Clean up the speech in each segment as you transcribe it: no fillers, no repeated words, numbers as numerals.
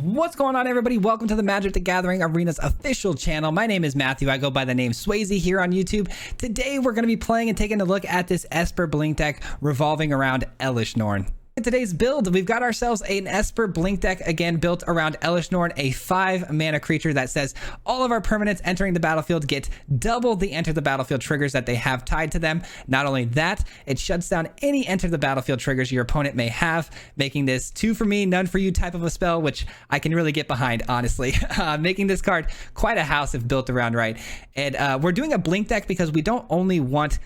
What's going on, everybody? Welcome to the Magic the Gathering Arena's official channel. My name is Matthew. I go by the name Swayze here on YouTube. Today we're going to be playing and taking a look at this Esper Blink deck revolving around Elesh Norn. In today's build, we've got ourselves an Esper Blink deck, again built around Elesh Norn, a 5-mana creature that says all of our permanents entering the battlefield get double the enter the battlefield triggers that they have tied to them. Not only that, it shuts down any enter the battlefield triggers your opponent may have, making this 2 for me, none for you type of a spell, which I can really get behind, honestly. Making this card quite a house if built around right. And we're doing a Blink deck because we don't only want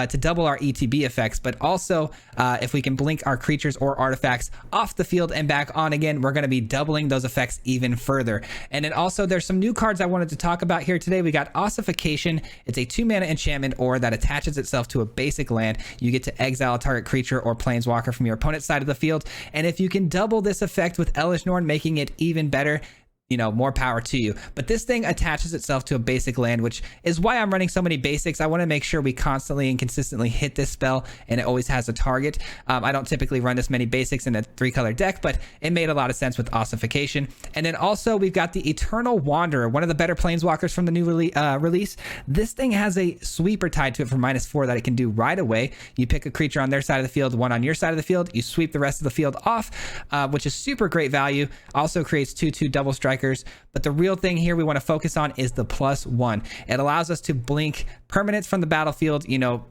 to double our ETB effects, but also if we can blink our creatures or artifacts off the field and back on again, we're going to be doubling those effects even further. And then also there's some new cards I wanted to talk about here today. We got Ossification. It's a 2-mana enchantment or that attaches itself to a basic land. You get to exile a target creature or planeswalker from your opponent's side of the field, and if you can double this effect with Elesh Norn, making it even better, you know, more power to you. But this thing attaches itself to a basic land, which is why I'm running so many basics. I want to make sure we constantly and consistently hit this spell and it always has a target. I don't typically run this many basics in a 3-color deck, but it made a lot of sense with Ossification. And then also we've got the Eternal Wanderer, one of the better planeswalkers from the new release. This thing has a sweeper tied to it for -4 that it can do right away. You pick a creature on their side of the field, one on your side of the field, you sweep the rest of the field off, which is super great value. Also creates 2/2 double strike. But the real thing here we want to focus on is the +1. It allows us to blink permanents from the battlefield, you know,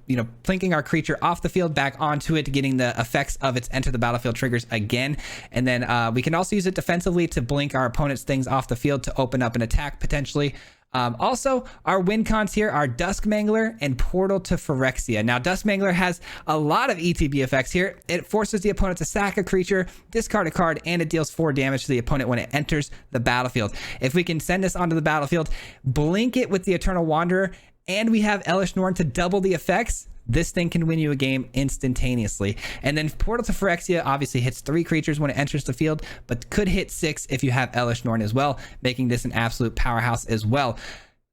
blinking our creature off the field back onto it, getting the effects of its enter the battlefield triggers again. And then we can also use it defensively to blink our opponent's things off the field to open up an attack potentially. Also, our win cons here are Duskmangler and Portal to Phyrexia. Now, Duskmangler has a lot of ETB effects here. It forces the opponent to sack a creature, discard a card, and it deals 4 damage to the opponent when it enters the battlefield. If we can send this onto the battlefield, blink it with the Eternal Wanderer, and we have Elesh Norn to double the effects, this thing can win you a game instantaneously. And then Portal to Phyrexia obviously hits 3 creatures when it enters the field, but could hit 6 if you have Elesh Norn as well, making this an absolute powerhouse as well.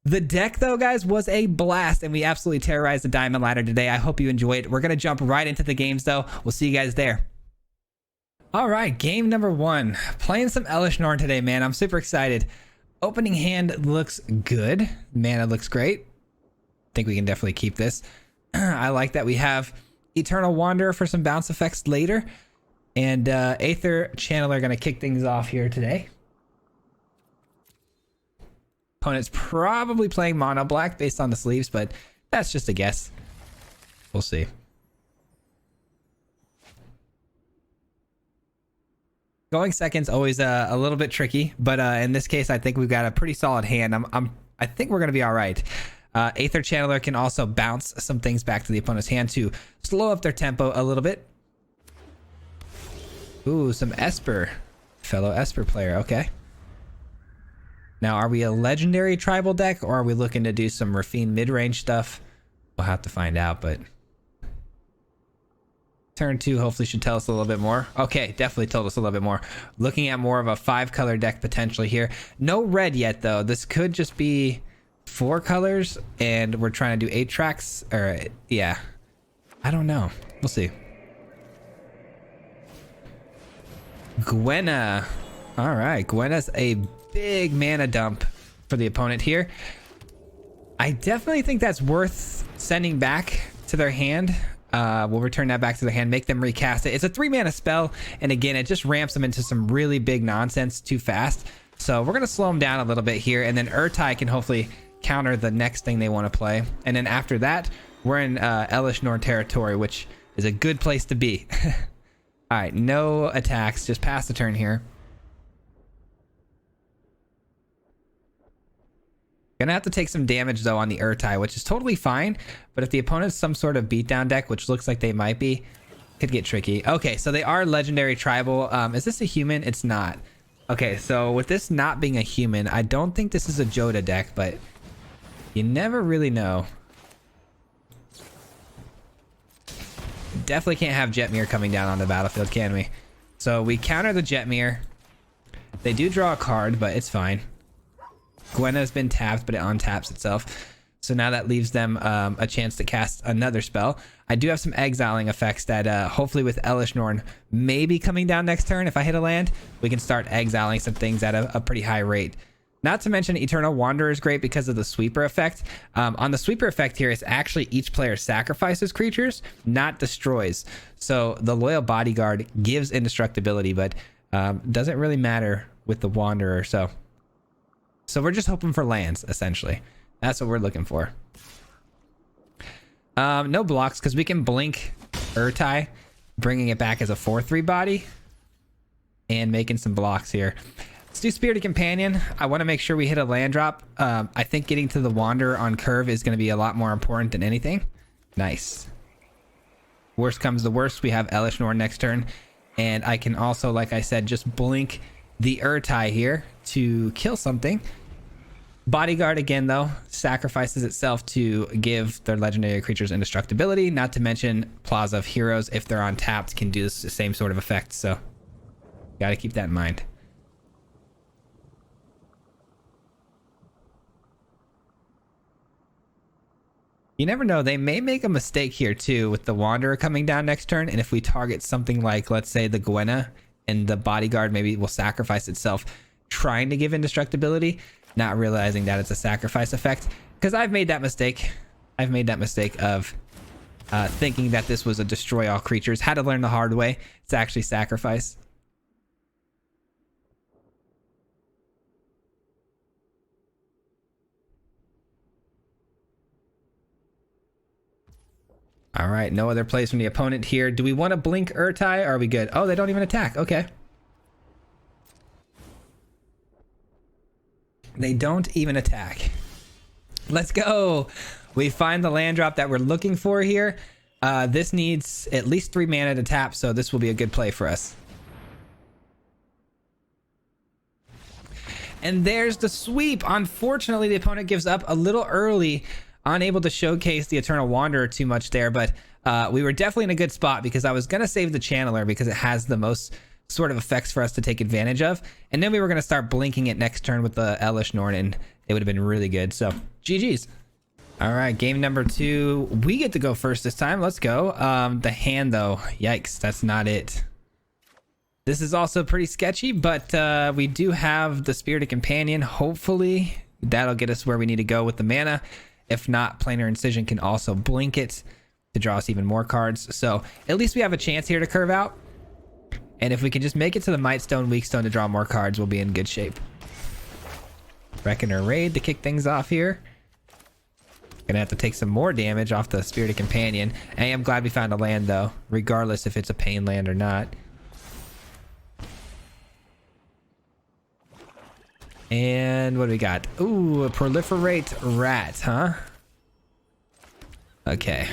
The deck, though, guys, was a blast, and we absolutely terrorized the Diamond Ladder today. I hope you enjoyed. We're going to jump right into the games, though. We'll see you guys there. All right, game number 1. Playing some Elesh Norn today, man. I'm super excited. Opening hand looks good. Mana looks great. Think we can definitely keep this. I like that we have Eternal Wanderer for some bounce effects later. And Aether Channeler going to kick things off here today. Opponent's probably playing mono black based on the sleeves, but that's just a guess. We'll see. Going second's always a little bit tricky, but in this case, I think we've got a pretty solid hand. I think we're going to be all right. Aether Channeler can also bounce some things back to the opponent's hand to slow up their tempo a little bit. Ooh, some Esper. Fellow Esper player, okay. Now, are we a legendary tribal deck, or are we looking to do some refined mid-range stuff? We'll have to find out, but turn 2 hopefully should tell us a little bit more. Okay, definitely told us a little bit more. Looking at more of a 5-color deck potentially here. No red yet, though. This could just be 4 colors, and we're trying to do 8 tracks, or yeah, I don't know. We'll see. Gwenna. All right, Gwenna's a big mana dump for the opponent here. I definitely think that's worth sending back to their hand. We'll return that back to their hand, make them recast it. It's a 3-mana spell, and again, it just ramps them into some really big nonsense too fast. So we're gonna slow them down a little bit here, and then Urtai can hopefully counter the next thing they want to play. And then after that, we're in Elesh Norn territory, which is a good place to be. All right, no attacks, just pass the turn here. Gonna have to take some damage though on the Urtai, which is totally fine, but if the opponent's some sort of beatdown deck, which looks like they might be, could get tricky. Okay, so they are legendary tribal. Is this a human? It's not. Okay, so with this not being a human, I don't think this is a Joda deck, but you never really know. Definitely can't have Jetmir coming down on the battlefield, can we? So we counter the Jetmir. They do draw a card, but it's fine. Gwenna's been tapped, but it untaps itself. So So now that leaves them a chance to cast another spell. I do have some exiling effects that hopefully with Elesh Norn maybe coming down next turn. If I hit a land, we can start exiling some things at a pretty high rate. Not to mention Eternal Wanderer is great because of the sweeper effect. On the sweeper effect here, it's actually each player sacrifices creatures, not destroys. So the Loyal Bodyguard gives indestructibility, but doesn't really matter with the Wanderer. So we're just hoping for lands, essentially. That's what we're looking for. No blocks, because we can blink Urtai, bringing it back as a 4/3 body, and making some blocks here. Let's do Spirited Companion. I want to make sure we hit a land drop. I think getting to the Wanderer on curve is going to be a lot more important than anything. Nice. Worst comes to worst, we have Elesh Norn next turn. And I can also, like I said, just blink the Urtai here to kill something. Bodyguard, again, though, sacrifices itself to give their legendary creatures indestructibility. Not to mention Plaza of Heroes, if they're untapped, can do the same sort of effect. So, got to keep that in mind. You never know, they may make a mistake here too with the Wanderer coming down next turn, and if we target something like, let's say, the Gwenna, and the Bodyguard maybe will sacrifice itself trying to give indestructibility, not realizing that it's a sacrifice effect. Because I've made that mistake. I've made that mistake of thinking that this was a destroy all creatures. Had to learn the hard way. It's actually sacrifice. All right, no other plays from the opponent here. Do we want to blink Urtai, or are we good? Oh, they don't even attack. Okay. They don't even attack. Let's go. We find the land drop that we're looking for here. This needs at least 3 mana to tap, so this will be a good play for us. And there's the sweep. Unfortunately, the opponent gives up a little early, unable to showcase the Eternal Wanderer too much there, but we were definitely in a good spot because I was going to save the Channeler because it has the most sort of effects for us to take advantage of. And then we were going to start blinking it next turn with the Elesh Norn, and it would have been really good. So, GG's. All right, game number 2. We get to go first this time. Let's go. The hand, though. Yikes, that's not it. This is also pretty sketchy, but we do have the Spirited Companion. Hopefully, that'll get us where we need to go with the mana. If not, Planar Incision can also blink it to draw us even more cards. So at least we have a chance here to curve out. And if we can just make it to the Might Stone, Weak Stone to draw more cards, we'll be in good shape. Reckoner Raid to kick things off here. Gonna have to take some more damage off the Spirited Companion. I am glad we found a land, though, regardless if it's a pain land or not. And what do we got? Ooh, a Proliferate Rat, huh? Okay.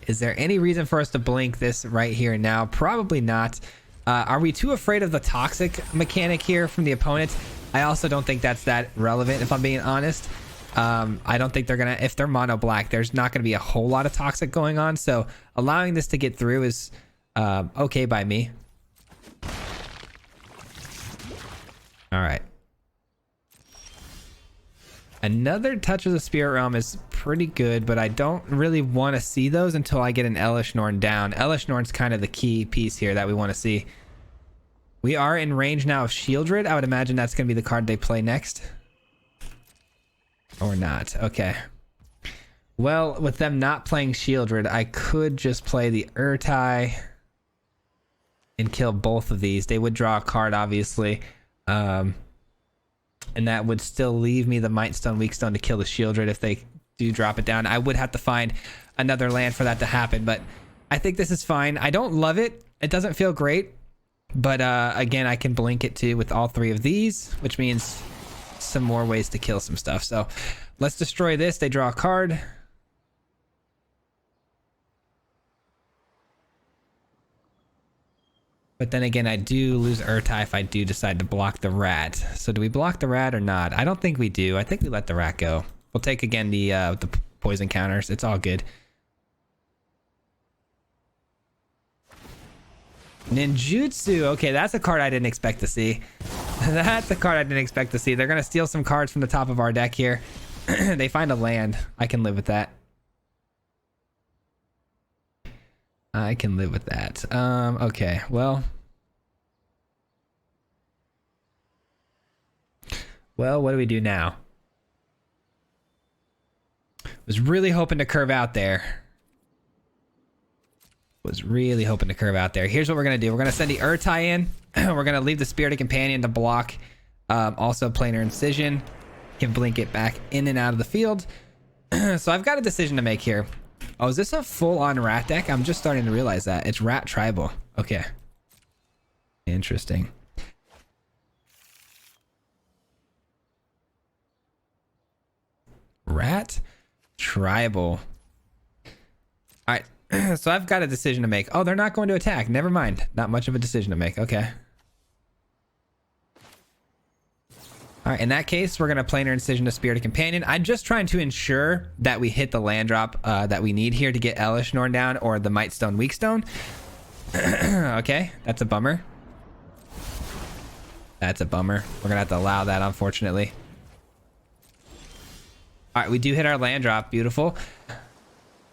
Is there any reason for us to blink this right here and now? Probably not. Are we too afraid of the toxic mechanic here from the opponent? I also don't think that's that relevant, if I'm being honest. I don't think they're gonna, if they're mono black, there's not gonna be a whole lot of toxic going on. So allowing this to get through is okay by me. All right. Another Touch of the Spirit Realm is pretty good, but I don't really want to see those until I get an Elesh Norn down. Elesh Norn's kind of the key piece here that we want to see. We are in range now of Shieldred. I would imagine that's going to be the card they play next. Or not. Okay. Well, with them not playing Shieldred, I could just play the Urtai and kill both of these. They would draw a card, obviously. And that would still leave me the Might Stone, Weak Stone to kill the Shieldred if they do drop it down. I would have to find another land for that to happen, but I think this is fine. I don't love it. It doesn't feel great, but again, I can blink it too with all 3 of these, which means some more ways to kill some stuff. So let's destroy this. They draw a card. But then again, I do lose Urtai if I do decide to block the rat. So do we block the rat or not? I don't think we do. I think we let the rat go. We'll take again the poison counters. It's all good. Ninjutsu. Okay, that's a card I didn't expect to see. That's a card I didn't expect to see. They're going to steal some cards from the top of our deck here. They find a land. I can live with that. I can live with that. Okay, well. Well, what do we do now? Was really hoping to curve out there. Was really hoping to curve out there. Here's what we're going to do. We're going to send the Urtai in. We're going to leave the Spirited Companion to block. Also, Planar Incision. Can blink it back in and out of the field. So I've got a decision to make here. Oh, is this a full-on rat deck? I'm just starting to realize that. It's rat tribal. Okay. Interesting. Rat tribal. All right. So I've got a decision to make. Oh, they're not going to attack. Never mind. Not much of a decision to make. Okay. All right, in that case, we're going to Planar Incision to Spirited Companion. I'm just trying to ensure that we hit the land drop that we need here to get Elesh Norn down, or the Might Stone, Weak Stone. Okay, that's a bummer. That's a bummer. We're going to have to allow that, unfortunately. All right, we do hit our land drop. Beautiful.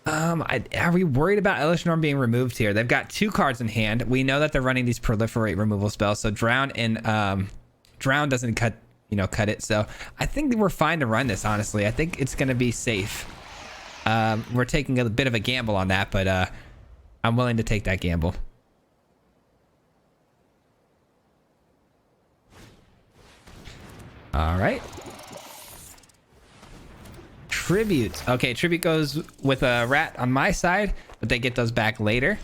Are we worried about Elesh Norn being removed here? They've got 2 cards in hand. We know that they're running these proliferate removal spells, so Drown and Drown doesn't cut it. So I think we're fine to run this, honestly. I think it's going to be safe. We're taking a bit of a gamble on that, but I'm willing to take that gamble. All right. Tribute. Okay, Tribute goes with a rat on my side, but they get those back later.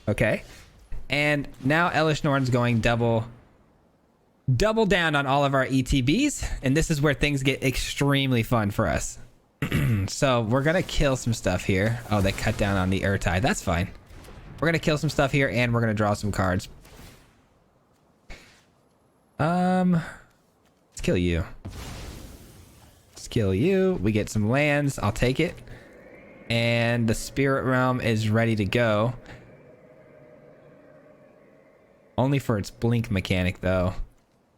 Okay. And now Elesh Norn's going double down on all of our ETBs, and this is where things get extremely fun for us. So we're gonna kill some stuff here. Oh, they cut down on the Urtai. That's fine. We're gonna kill some stuff here, and we're gonna draw some cards. Let's kill you. Let's kill you. We get some lands. I'll take it. And the Spirit Realm is ready to go. Only for its blink mechanic, though,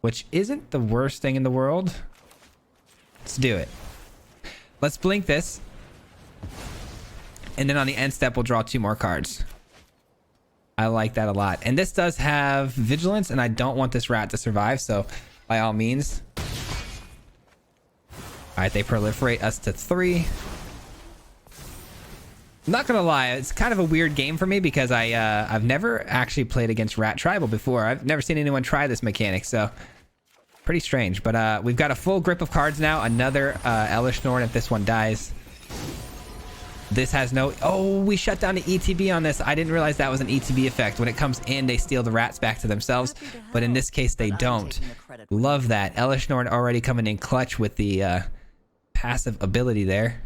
which isn't the worst thing in the world. Let's do it. Let's blink this. And then on the end step, we'll draw 2 more cards. I like that a lot. And this does have Vigilance, and I don't want this rat to survive, so by all means. All right, they proliferate us to 3. I'm not gonna lie, it's kind of a weird game for me because I've never actually played against Rat Tribal before. I've never seen anyone try this mechanic, so pretty strange. But we've got a full grip of cards now. Another Elesh Norn if this one dies. This has no... Oh, we shut down the ETB on this. I didn't realize that was an ETB effect. When it comes in, they steal the rats back to themselves. But in this case, they don't. Love that. Elesh Norn already coming in clutch with the passive ability there.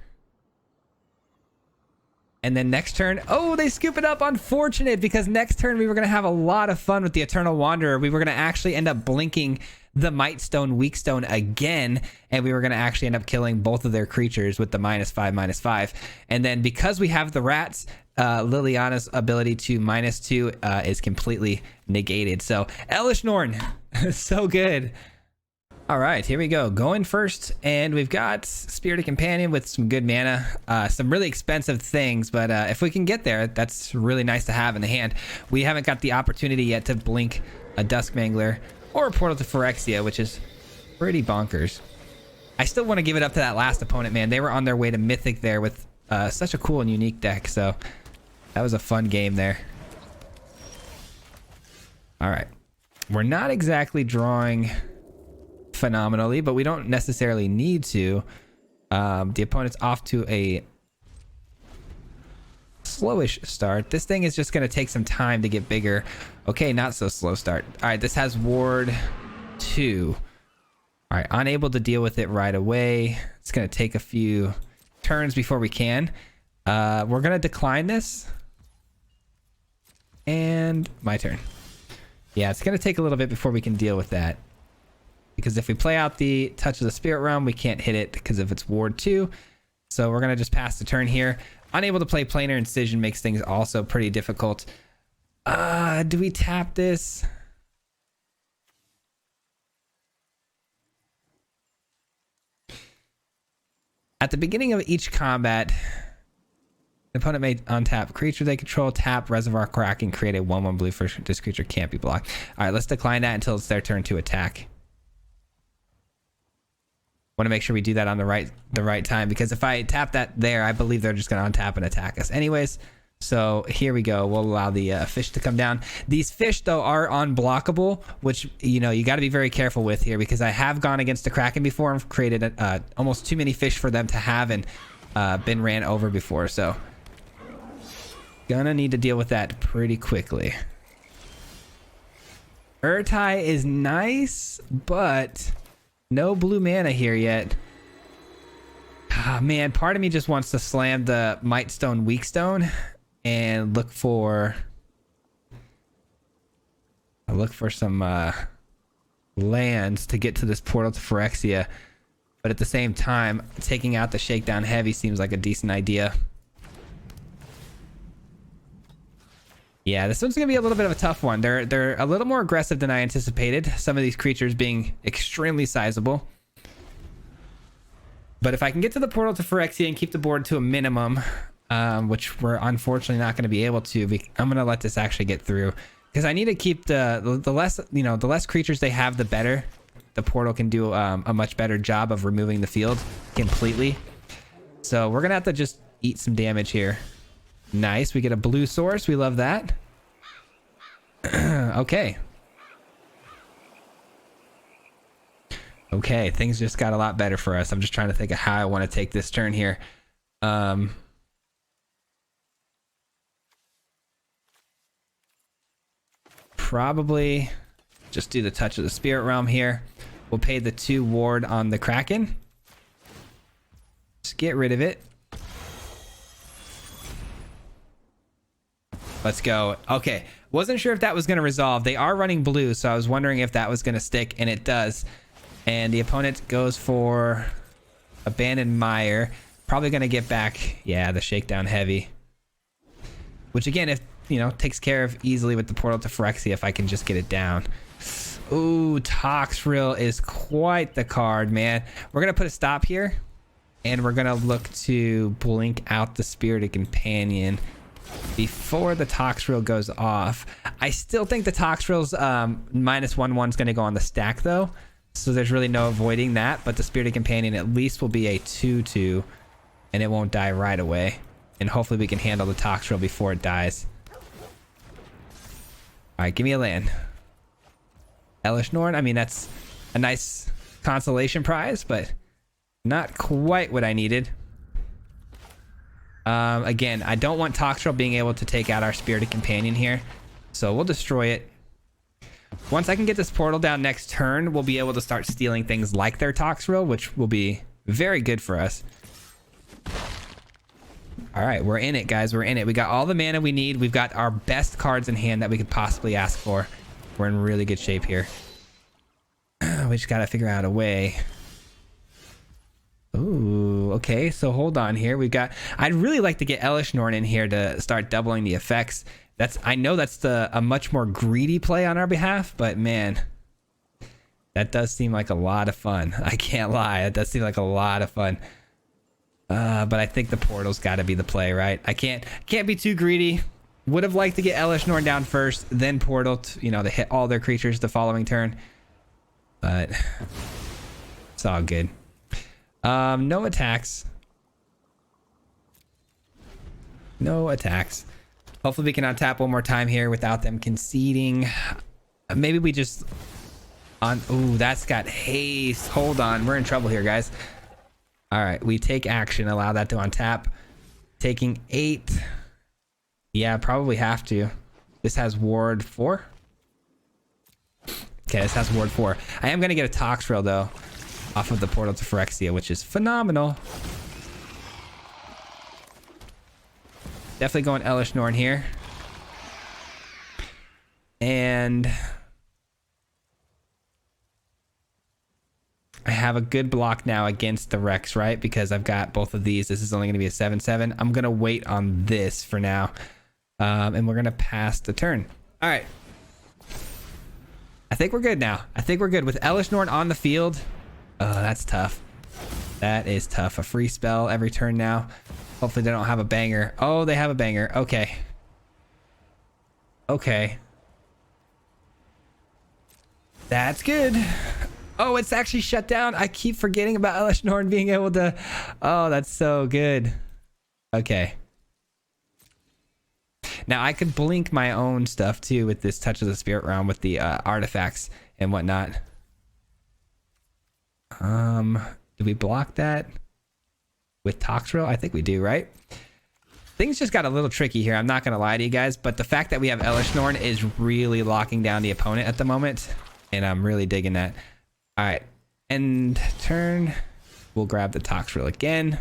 And then next turn, oh, they scoop it up. Unfortunate, because next turn we were going to have a lot of fun with the Eternal Wanderer. We were going to actually end up blinking the Might Stone, Weak Stone again, and we were going to actually end up killing both of their creatures with the -5/-5. And then because we have the rats, Liliana's ability to -2 is completely negated. So Elesh Norn, so good. All right, here we go. Going first, and we've got Spirited Companion with some good mana, some really expensive things, but if we can get there, that's really nice to have in the hand. We haven't got the opportunity yet to blink a Duskmangler or a Portal to Phyrexia, which is pretty bonkers. I still want to give it up to that last opponent, man. They were on their way to Mythic there with such a cool and unique deck, so that was a fun game there. All right. We're not exactly drawing phenomenally, but we don't necessarily need to. The opponent's off to a slowish start. This thing is just going to take some time to get bigger. Okay, not so slow start. All right, this has Ward 2. All right, unable to deal with it right away. It's going to take a few turns before we can. We're going to decline this. And my turn. Yeah, it's going to take a little bit before we can deal with that. Because if we play out the Touch of the Spirit Realm, we can't hit it because of its Ward 2. So we're going to just pass the turn here. Unable to play Planar Incision makes things also pretty difficult. Do we tap this? At the beginning of each combat, the opponent may untap creature they control, tap Reservoir Crack, and create a 1/1 blue for this creature can't be blocked. All right, let's decline that until it's their turn to attack. Want to make sure we do that on the right time, because if I tap that there, I believe they're just going to untap and attack us anyways. So here we go. We'll allow the fish to come down. These fish, though, are unblockable, which, you know, you got to be very careful with here, because I have gone against the Kraken before and created almost too many fish for them to have and been ran over before. So gonna need to deal with that pretty quickly. Urtai is nice, but no blue mana here yet. Ah, man, part of me just wants to slam the Might Stone, Weak Stone, and look for some lands to get to this portal to Phyrexia. But at the same time, taking out the Shakedown Heavy seems like a decent idea. Yeah, this one's gonna be a little bit of a tough one. They're a little more aggressive than I anticipated. Some of these creatures being extremely sizable. But if I can get to the portal to Phyrexia and keep the board to a minimum, which we're unfortunately not going to be able to, I'm going to let this actually get through, because I need to keep the less, you know, the less creatures they have, the better. The portal can do a much better job of removing the field completely. So we're gonna have to just eat some damage here. Nice, we get a blue source. We love that. Okay. Okay, things just got a lot better for us. I'm just trying to think of how I want to take this turn here. Probably just do the Touch of the Spirit Realm here. We'll pay the 2 ward on the Kraken. Just get rid of it. Let's go. Okay, wasn't sure if that was going to resolve. They are running blue, so I was wondering if that was going to stick, and it does. And the opponent goes for Abandoned Mire. Probably going to get back, yeah, the Shakedown Heavy. Which again, if, you know, takes care of easily with the portal to Phyrexia if I can just get it down. Ooh, Toxrill is quite the card, man. We're going to put a stop here. And we're going to look to blink out the Spirited Companion before the Toxrill goes off. I still think the Toxrill's -1/1 is going to go on the stack, though. So there's really no avoiding that. But the Spirited Companion at least will be a 2/2. And it won't die right away. And hopefully we can handle the Toxrill before it dies. Alright, give me a land. Elesh Norn. I mean, that's a nice consolation prize, but not quite what I needed. Again, I don't want Toxrill being able to take out our Spirited Companion here. So we'll destroy it. Once I can get this portal down next turn, we'll be able to start stealing things like their Toxrill, which will be very good for us. All right, we're in it, guys. We're in it. We got all the mana we need. We've got our best cards in hand that we could possibly ask for. We're in really good shape here. We just got to figure out a way. Ooh, okay. So hold on here. We got... I'd really like to get Elesh Norn in here to start doubling the effects. I know that's a much more greedy play on our behalf, but man, that does seem like a lot of fun. I can't lie. It does seem like a lot of fun. But I think the portal's got to be the play, right? I can't be too greedy. Would have liked to get Elesh Norn down first, then portal, you know, to hit all their creatures the following turn. But it's all good. No attacks. No attacks. Hopefully we can untap one more time here without them conceding. Maybe we just... Ooh, that's got haste. Hold on. We're in trouble here, guys. All right. We take action. Allow that to untap. Taking 8. Yeah, probably have to. This has ward 4. Okay, this has ward 4. I am going to get a Toxrill, though, off of the portal to Phyrexia, which is phenomenal. Definitely going Elesh Norn here. And I have a good block now against the Rex, right? Because I've got both of these. This is only going to be a 7/7. I'm going to wait on this for now. And we're going to pass the turn. All right. I think we're good now. I think we're good with Elesh Norn on the field. Oh, that's tough. That is tough. A free spell every turn now. Hopefully they don't have a banger. Oh, they have a banger. Okay. Okay. That's good. Oh, it's actually shut down. I keep forgetting about Elesh Norn being able to... Oh, that's so good. Okay. Now I could blink my own stuff too with this Touch of the Spirit Realm with the artifacts and whatnot. Do we block that with Toxrill? I think we do, right? Things just got a little tricky here. I'm not going to lie to you guys, but the fact that we have Elesh Norn is really locking down the opponent at the moment, and I'm really digging that. All right, end turn. We'll grab the Toxrill again.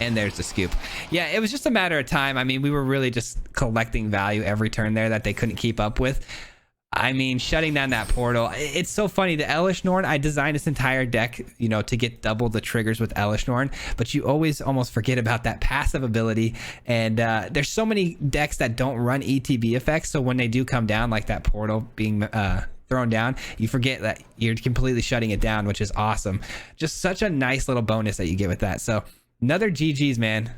And there's the scoop. Yeah, it was just a matter of time. I mean, we were really just collecting value every turn there that they couldn't keep up with. I mean, shutting down that portal. It's so funny. The Elesh Norn, I designed this entire deck, you know, to get double the triggers with Elesh Norn, but you always almost forget about that passive ability. And there's so many decks that don't run ETB effects. So when they do come down, like that portal being thrown down, you forget that you're completely shutting it down, which is awesome. Just such a nice little bonus that you get with that. So another GG's, man.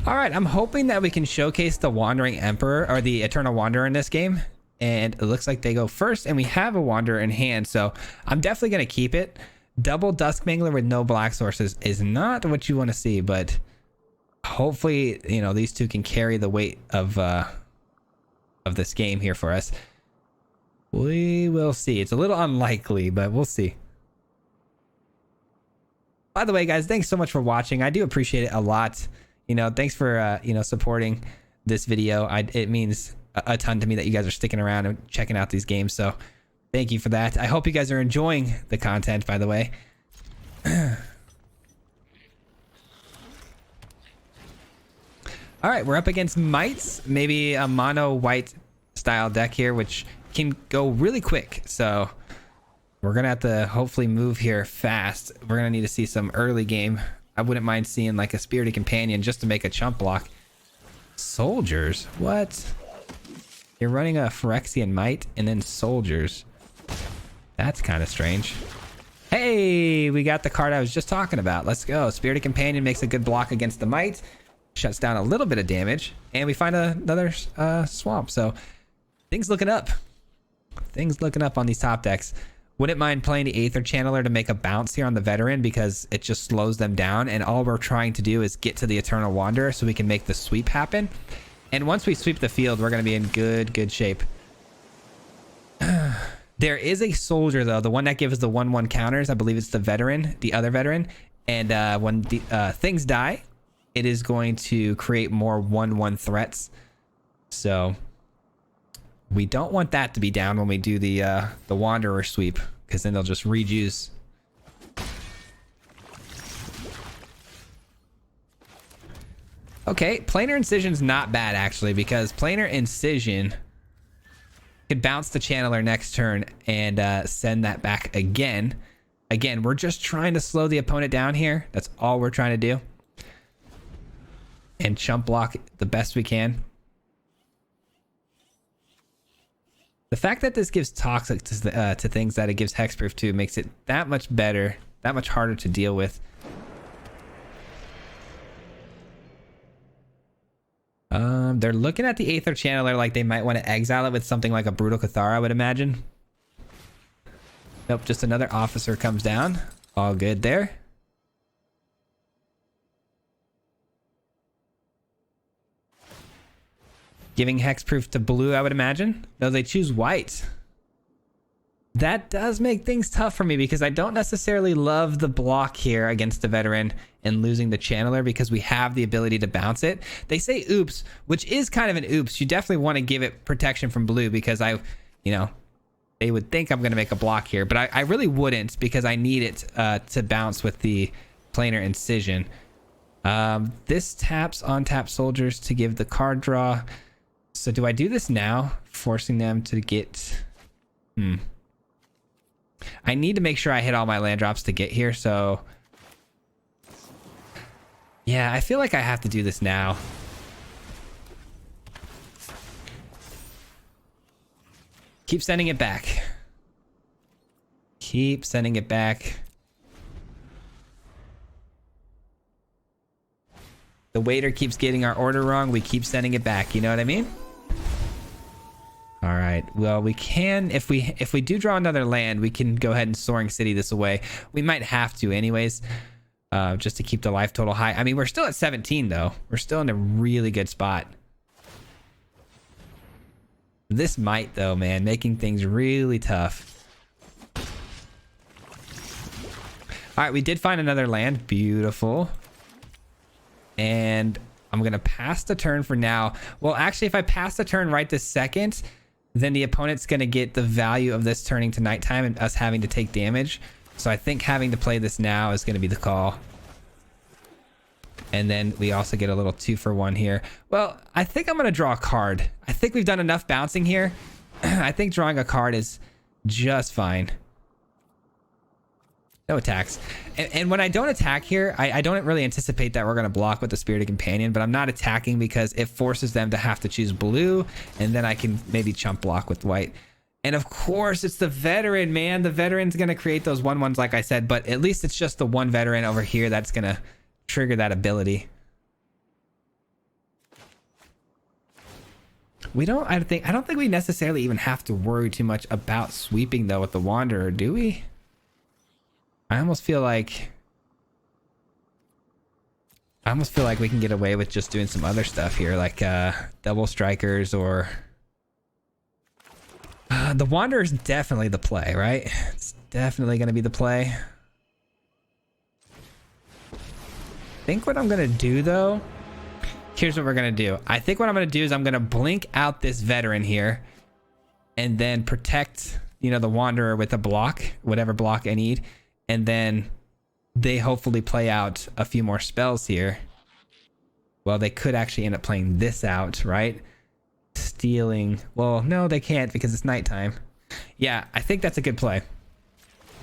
All right, I'm hoping that we can showcase the Wandering Emperor or the Eternal Wanderer in this game. And it looks like they go first, and we have a Wanderer in hand, so I'm definitely going to keep it. Double Dusk Mangler with no black sources is not what you want to see, but hopefully, you know, these two can carry the weight of this game here for us. We will see. It's a little unlikely, but we'll see. By the way, guys, thanks so much for watching. I do appreciate it a lot. You know, thanks for you know, supporting this video. It means a ton to me that you guys are sticking around and checking out these games, so thank you for that. I hope you guys are enjoying the content, by the way. All right, we're up against Mites, maybe a mono white style deck here, which can go really quick, so we're gonna have to hopefully move here fast. We're gonna need to see some early game. I wouldn't mind seeing like a Spirited Companion just to make a chump block. Soldiers? What? You're running a Phyrexian Might and then Soldiers. That's kind of strange. Hey, we got the card I was just talking about. Let's go. Spirited Companion makes a good block against the Might. Shuts down a little bit of damage. And we find another swamp. So things looking up. Things looking up on these top decks. Wouldn't mind playing the Aether Channeler to make a bounce here on the Veteran because it just slows them down. And all we're trying to do is get to the Eternal Wanderer so we can make the sweep happen. And once we sweep the field, we're going to be in good shape. There is a Soldier, though. The one that gives the 1/1 counters. I believe it's the Veteran, the other Veteran. And when the things die, it is going to create more 1/1 threats. So we don't want that to be down when we do the Wanderer sweep, because then they'll just rejuice. Okay, Planar Incision's not bad, actually, because Planar Incision could bounce the Channeler next turn and send that back again. Again, we're just trying to slow the opponent down here. That's all we're trying to do. And chump block the best we can. The fact that this gives Toxic to things that it gives Hexproof to makes it that much better, that much harder to deal with. They're looking at the Aether Channeler like they might want to exile it with something like a Brutal Cathar, I would imagine. Nope, just another officer comes down. All good there. Giving Hexproof to blue, I would imagine. No, they choose white. That does make things tough for me because I don't necessarily love the block here against the Veteran and losing the Channeler because we have the ability to bounce it. They say oops, which is kind of an oops. You definitely want to give it protection from blue because you know, they would think I'm going to make a block here, but I really wouldn't because I need it to bounce with the Planar Incision. This taps on tap Soldiers to give the card draw. So do I do this now, forcing them to get... I need to make sure I hit all my land drops to get here, so... Yeah, I feel like I have to do this now. Keep sending it back. Keep sending it back. The waiter keeps getting our order wrong. We keep sending it back. You know what I mean? All right. Well, we can, if we do draw another land, we can go ahead and Soaring City this away. We might have to anyways, just to keep the life total high. I mean, we're still at 17 though. We're still in a really good spot. This might though, man, making things really tough. All right, we did find another land. Beautiful. And I'm going to pass the turn for now. Well, actually, if I pass the turn right this second, then the opponent's going to get the value of this turning to nighttime and us having to take damage. So I think having to play this now is going to be the call. And then we also get a little 2-for-1 here. Well, I think I'm going to draw a card. I think we've done enough bouncing here. I think drawing a card is just fine. No attacks. And when I don't attack here, I don't really anticipate that we're going to block with the Spirited Companion, but I'm not attacking because it forces them to have to choose blue, and then I can maybe chump block with white. And of course, it's the veteran, man. The veteran's going to create those 1/1s like I said, but at least it's just the one veteran over here that's going to trigger that ability. I don't think we necessarily even have to worry too much about sweeping though with the Wanderer, do we? I almost feel like we can get away with just doing some other stuff here, like double strikers or the Wanderer is definitely the play, right? It's definitely going to be the play. I think what I'm going to do though, here's what we're going to do. I think what I'm going to do is I'm going to blink out this veteran here and then protect, you know, the Wanderer with a block, whatever block I need. And then they hopefully play out a few more spells here. Well, they could actually end up playing this out, right? Stealing. Well, no, they can't because it's nighttime. Yeah, I think that's a good play.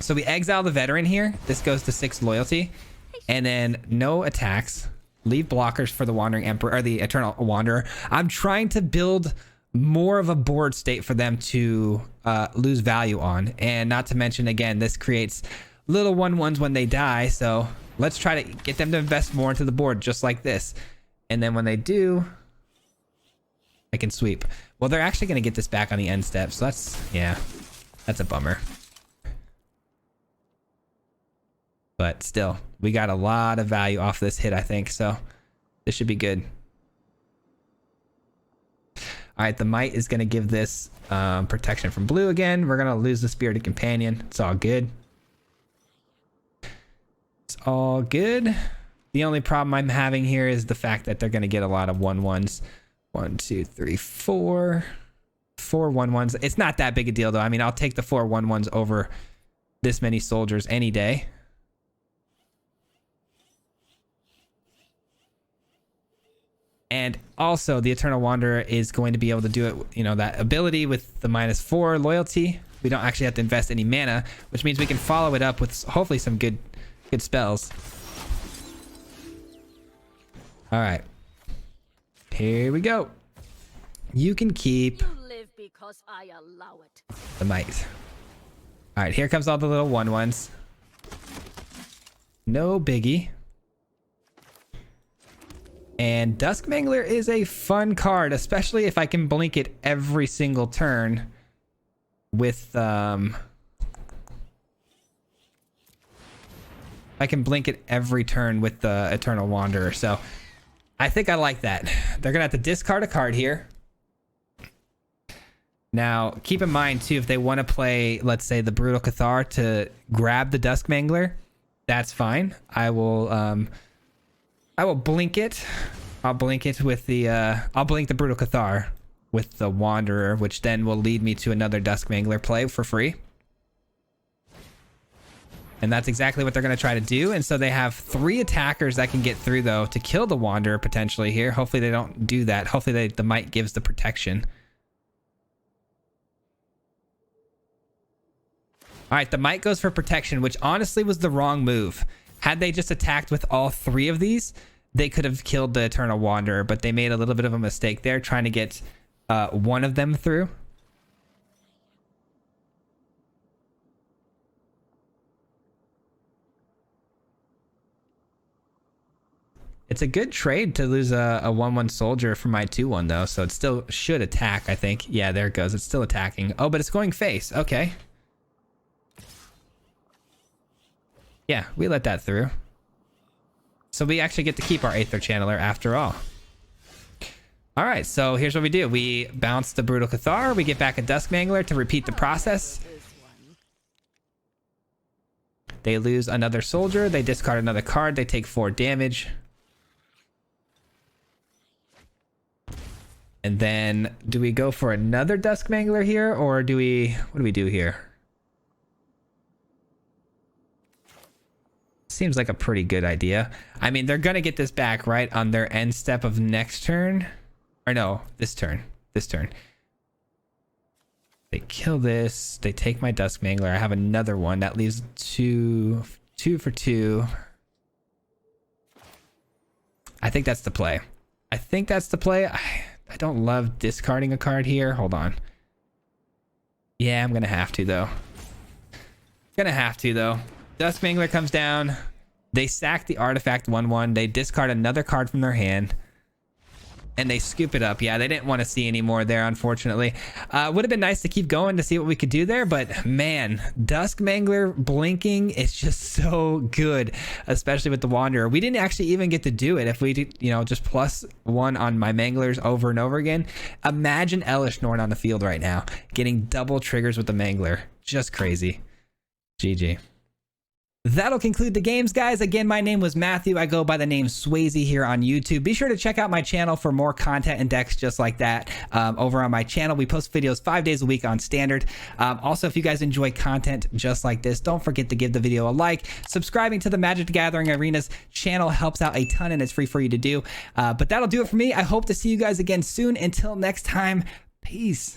So we exile the veteran here. This goes to 6 loyalty. And then no attacks. Leave blockers for the Wandering Emperor, or the Eternal Wanderer. I'm trying to build more of a board state for them to lose value on. And not to mention, again, this creates little 1/1s when they die, so let's try to get them to invest more into the board just like this, and then when they do, I can sweep. Well, they're actually going to get this back on the end step, so that's a bummer. But still, we got a lot of value off this hit, I think, so this should be good. All right, the Might is going to give this protection from blue again. We're going to lose the Spirited Companion. It's all good. It's all good. The only problem I'm having here is the fact that they're going to get a lot of 1/1s. 1, 2, 3, 4. 4 1/1s. It's not that big a deal, though. I mean, I'll take the 4 1/1s over this many soldiers any day. And also, the Eternal Wanderer is going to be able to do it, you know, that ability with the -4 loyalty. We don't actually have to invest any mana, which means we can follow it up with hopefully some good spells. All right. Here we go. You can keep live because I allow it. The Might. All right, here comes all the little 1/1s. No biggie. And Duskmangler is a fun card, especially if I can blink it every single turn with I can blink it every turn with the Eternal Wanderer. So I think I like that. They're gonna have to discard a card here. Now, keep in mind too, if they want to play, let's say, the Brutal Cathar to grab the Duskmangler, that's fine. I will blink it. I'll blink it with the I'll blink the Brutal Cathar with the Wanderer, which then will lead me to another Duskmangler play for free. And that's exactly what they're going to try to do. And so they have 3 attackers that can get through, though, to kill the Wanderer potentially here. Hopefully they don't do that. Hopefully the Might gives the protection. All right, the Might goes for protection, which honestly was the wrong move. Had they just attacked with all 3 of these, they could have killed the Eternal Wanderer, but they made a little bit of a mistake there trying to get one of them through. It's a good trade to lose a 1/1 soldier for my 2/1 though, so it still should attack, I think. Yeah, there it goes. It's still attacking. Oh, but it's going face. Okay. Yeah, we let that through. So we actually get to keep our Aether Channeler after all. All right, so here's what we do. We bounce the Brutal Cathar. We get back a Dusk Mangler to repeat the process. They lose another soldier. They discard another card. They take 4 damage. And then do we go for another Dusk Mangler here, or do we, what do we do here? Seems like a pretty good idea. I mean, they're going to get this back, right, on their end step of next turn. Or no, this turn. They kill this. They take my Dusk Mangler. I have another one. That leaves 2 for 2. I think that's the play. I don't love discarding a card here. Hold on. Yeah, I'm going to have to, though. Dusk Mangler comes down. They sack the artifact 1/1. They discard another card from their hand. And they scoop it up. Yeah, they didn't want to see any more there, unfortunately. Would have been nice to keep going to see what we could do there. But, man, Dusk Mangler blinking is just so good, especially with the Wanderer. We didn't actually even get to do it if we did, you know, just +1 on my Manglers over and over again. Imagine Elesh Norn on the field right now, getting double triggers with the Mangler. Just crazy. GG. That'll conclude the games, guys. Again, my name was Matthew. I go by the name Swayze here on YouTube. Be sure to check out my channel for more content and decks just like that. Over on my channel, we post videos 5 days a week on standard. Also, if you guys enjoy content just like this, don't forget to give the video a like. Subscribing to the Magic the Gathering Arenas channel helps out a ton, and it's free for you to do. But that'll do it for me. I hope to see you guys again soon. Until next time, peace.